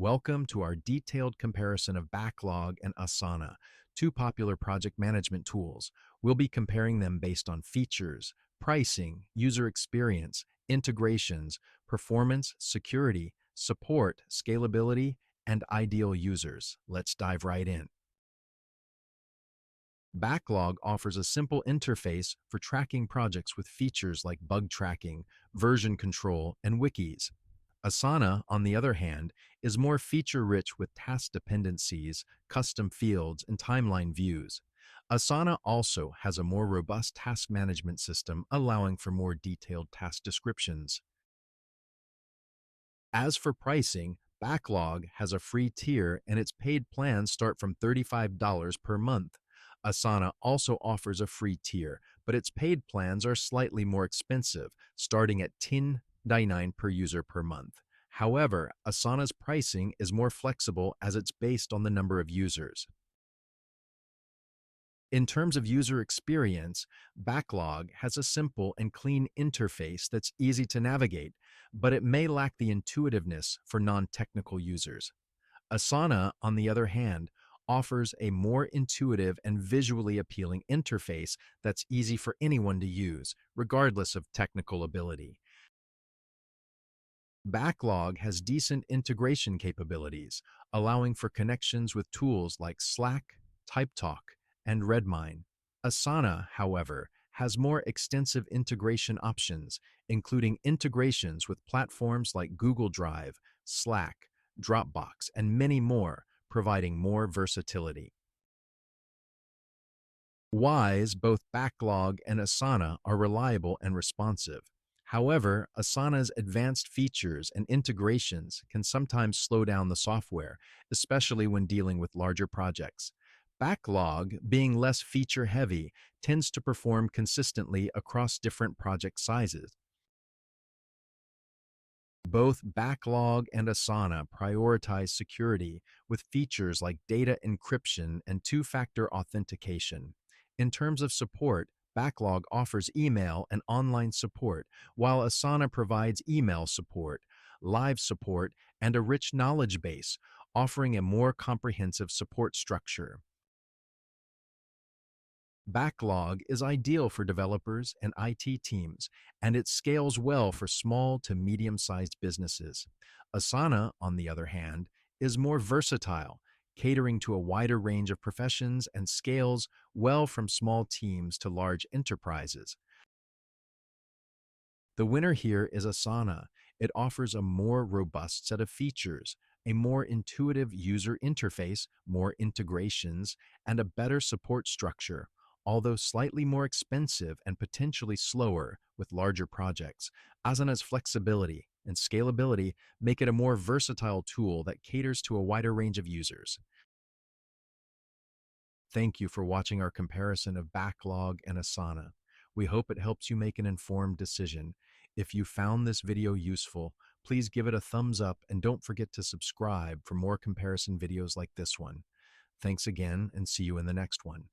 Welcome to our detailed comparison of Backlog and Asana, two popular project management tools. We'll be comparing them based on features, pricing, user experience, integrations, performance, security, support, scalability, and ideal users. Let's dive right in. Backlog offers a simple interface for tracking projects with features like bug tracking, version control, and wikis. Asana, on the other hand, is more feature-rich with task dependencies, custom fields, and timeline views. Asana also has a more robust task management system, allowing for more detailed task descriptions. As for pricing, Backlog has a free tier and its paid plans start from $35 per month. Asana also offers a free tier, but its paid plans are slightly more expensive, starting at $10.99 per user per month. However, Asana's pricing is more flexible as it's based on the number of users. In terms of user experience, Backlog has a simple and clean interface that's easy to navigate, but it may lack the intuitiveness for non-technical users. Asana, on the other hand, offers a more intuitive and visually appealing interface that's easy for anyone to use, regardless of technical ability. Backlog has decent integration capabilities, allowing for connections with tools like Slack, TypeTalk, and Redmine. Asana, however, has more extensive integration options, including integrations with platforms like Google Drive, Slack, Dropbox, and many more, providing more versatility. Wise, both Backlog and Asana are reliable and responsive. However, Asana's advanced features and integrations can sometimes slow down the software, especially when dealing with larger projects. Backlog, being less feature-heavy, tends to perform consistently across different project sizes. Both Backlog and Asana prioritize security with features like data encryption and two-factor authentication. In terms of support, Backlog offers email and online support, while Asana provides email support, live support, and a rich knowledge base, offering a more comprehensive support structure. Backlog is ideal for developers and IT teams, and it scales well for small to medium-sized businesses. Asana, on the other hand, is more versatile, catering to a wider range of professions and scales well from small teams to large enterprises. The winner here is Asana. It offers a more robust set of features, a more intuitive user interface, more integrations, and a better support structure. Although slightly more expensive and potentially slower with larger projects, Asana's flexibility and scalability make it a more versatile tool that caters to a wider range of users. Thank you for watching our comparison of Backlog and Asana. We hope it helps you make an informed decision. If you found this video useful, please give it a thumbs up and don't forget to subscribe for more comparison videos like this one. Thanks again and see you in the next one.